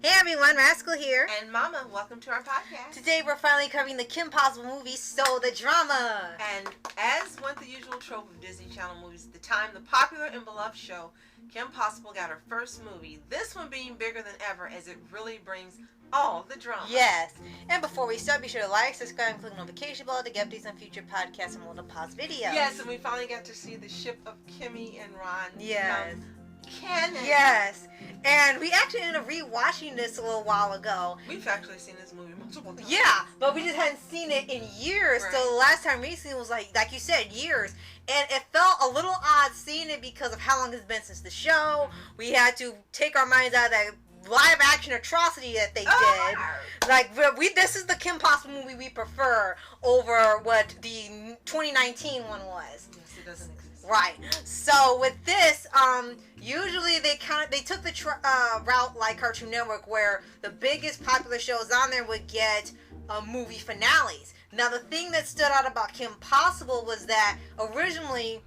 Hey everyone, Rascal here. And Mama, welcome to our podcast. Today we're finally covering the Kim Possible movie, So the Drama. And as went the usual trope of Disney Channel movies at the time, the popular and beloved show, Kim Possible got her first movie. This one being bigger than ever as it really brings all the drama. Yes. And before we start, be sure to like, subscribe, and click the notification bell to get updates on future podcasts and little pause videos. Yes, and we finally got to see the ship of Kimmy and Ron. Yes. Canon. Yes. And we actually ended up rewatching this a little while ago. We've actually seen this movie multiple times. Yeah, but we just hadn't seen it in years. Right. So the last time recently was like you said, years. And it felt a little odd seeing it because of how long it's been since the show. We had to take our minds out of that live action atrocity that they did. Like, this is the Kim Possible movie we prefer over what the 2019 one was. Yes, it doesn't exist. Right. So with this, usually they took the route like Cartoon Network, where the biggest popular shows on there would get movie finales. Now the thing that stood out about Kim Possible was that originally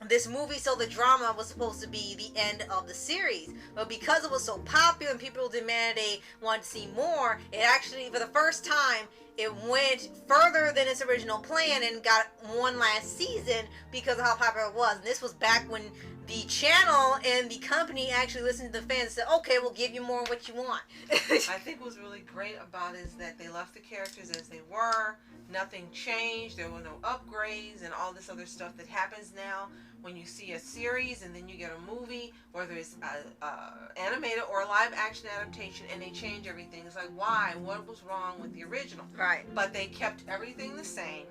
this movie, So the Drama, was supposed to be the end of the series. But because it was so popular and people demanded they wanted to see more, it actually, for the first time, it went further than its original plan and got one last season because of how popular it was. And this was back when the channel and the company actually listened to the fans and said, okay, we'll give you more of what you want. I think what's really great about it is that they left the characters as they were. Nothing changed. There were no upgrades and all this other stuff that happens now when you see a series and then you get a movie, whether it's animated or a live action adaptation, and they change everything. It's like, why? What was wrong with the original? Right. But they kept everything the same,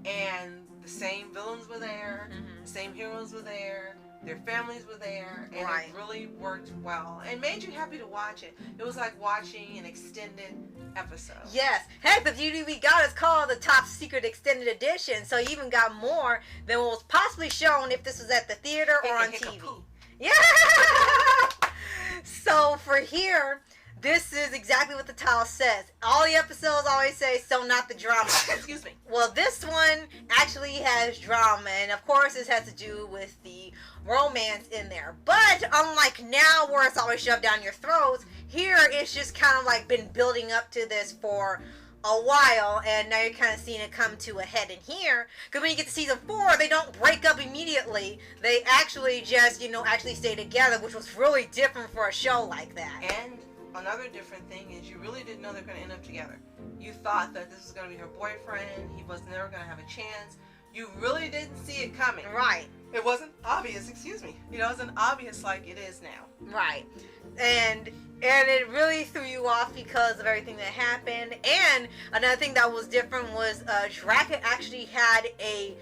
and the same villains were there, the same heroes were there, their families were there, and it really worked well and made you happy to watch it. It was like watching an extended episode. Yes. Heck, the DVD we got is called the Top Secret Extended Edition, so you even got more than what was possibly shown if this was at the theater or on TV. Yeah. So for here, this is exactly what the title says. All the episodes always say, so not the drama. Excuse me. Well, this one actually has drama, and of course this has to do with the romance in there. But unlike now where it's always shoved down your throats, here it's just kind of like been building up to this for a while, and now you're kind of seeing it come to a head in here. Because when you get to season 4, they don't break up immediately. They actually just, actually stay together, which was really different for a show like that. And another different thing is you really didn't know they're going to end up together. You thought that this was going to be her boyfriend. He was never going to have a chance. You really didn't see it coming. Right. It wasn't obvious, excuse me. It wasn't obvious like it is now. Right. And it really threw you off because of everything that happened. And another thing that was different was Draken actually had a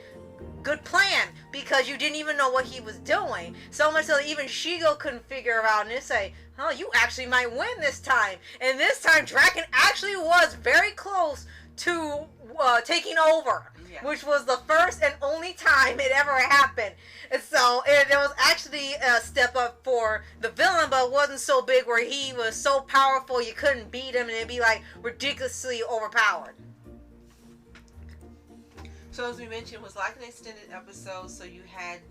good plan because you didn't even know what he was doing. So much so that even Shigo couldn't figure out and say, oh, you actually might win this time. And this time Draken actually was very close to taking over. Yeah. Which was the first and only time it ever happened. And so it was actually a step up for the villain, but it wasn't so big where he was so powerful you couldn't beat him and it'd be like ridiculously overpowered. So as we mentioned, it was like an extended episode, so you had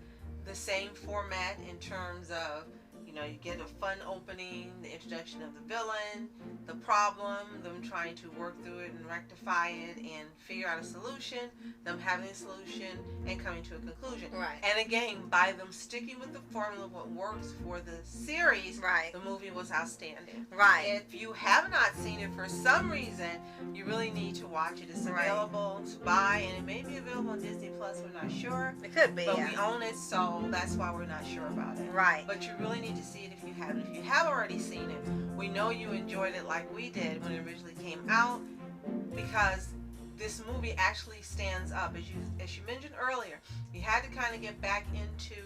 the same format in terms of, you get a fun opening, the introduction of the villain, the problem, them trying to work through it and rectify it and figure out a solution, them having a solution and coming to a conclusion. Right. And again, by them sticking with the formula of what works for the series, the movie was outstanding. Right. If you have not seen it for some reason, you really need to watch it. It's available to buy, and it may be available on Disney Plus, we're not sure. It could be, but we own it, so that's why we're not sure about it. Right. But you really need to see it if you haven't. If you have already seen it, we know you enjoyed it like we did when it originally came out, because this movie actually stands up. As you mentioned earlier, you had to kind of get back into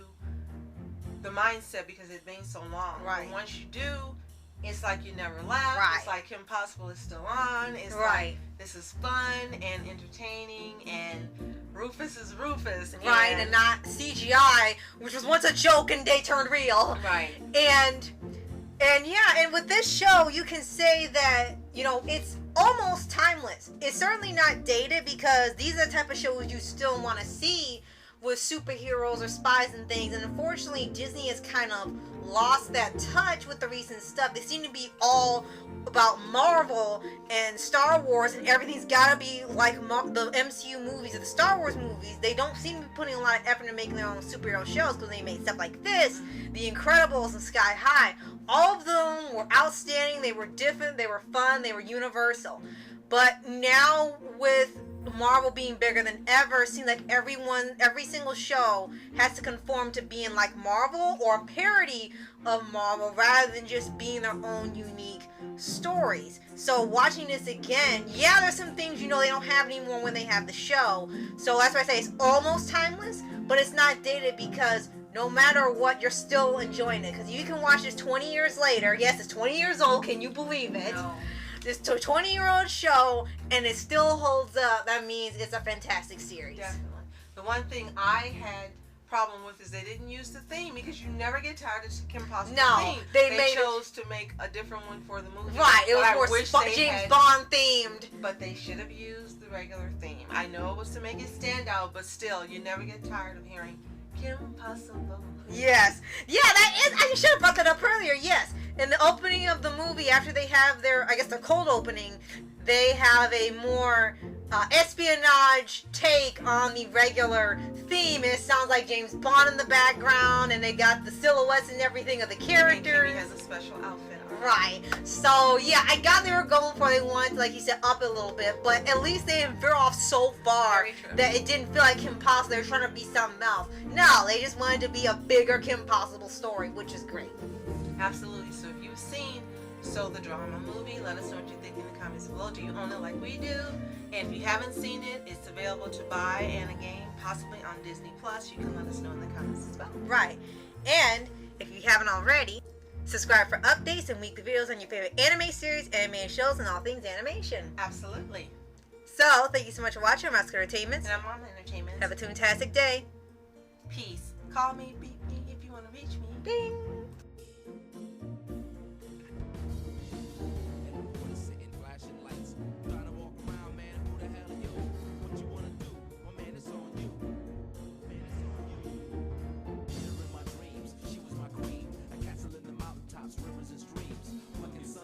the mindset because it's been so long. Right. And once you do, it's like you never left. Right. It's like Kim Possible is still on. It's like this is fun and entertaining, and Rufus is Rufus. Right, and not CGI, which was once a joke and they turned real. Right. And with this show, you can say that, it's almost timeless. It's certainly not dated because these are the type of shows you still want to see, with superheroes or spies and things. And unfortunately, Disney has kind of lost that touch with the recent stuff. They seem to be all about Marvel and Star Wars, and everything's gotta be like the MCU movies or the Star Wars movies. They don't seem to be putting a lot of effort into making their own superhero shows, because they made stuff like this, The Incredibles and Sky High. All of them were outstanding, they were different, they were fun, they were universal. But now with Marvel being bigger than ever, it seems like every single show has to conform to being like Marvel or a parody of Marvel, rather than just being their own unique stories. So watching this again, yeah, there's some things they don't have anymore when they have the show. So that's why I say it's almost timeless, but it's not dated, because no matter what, you're still enjoying it. Because you can watch this 20 years later. Yes, it's 20 years old. Can you believe it? No. This 20-year-old show, and it still holds up. That means it's a fantastic series. Definitely. The one thing I had problem with is they didn't use the theme, because you never get tired of Kim Possible's theme. They chose to make a different one for the movie. Right, it was more James Bond themed. But they should have used the regular theme. I know it was to make it stand out, but still, you never get tired of hearing Kim Possible. Yes. Yeah, that is. I should have brought that up earlier. Yes. In the opening of the movie, after they have their cold opening, they have a more espionage take on the regular theme. And it sounds like James Bond in the background, and they got the silhouettes and everything of the characters. And Kimmy has a special outfit on. Right. So, yeah, I got they were going for, they wanted to, like you said, up it a little bit, but at least they didn't veer off so far that it didn't feel like Kim Possible. They were trying to be something else. No, they just wanted to be a bigger Kim Possible story, which is great. Absolutely. So if you've seen the drama movie, let us know what you think in the comments below. Do you own it like we do? And if you haven't seen it, it's available to buy and a game, possibly on Disney Plus. You can let us know in the comments as well. Right. And if you haven't already, subscribe for updates and weekly videos on your favorite anime series, animated shows, and all things animation. Absolutely. So, thank you so much for watching Oscar Entertainment. And I'm on Entertainment. Have a fantastic day. Peace. Call me, beat me if you want to reach me. Ding. Rivers and streams, fucking sun.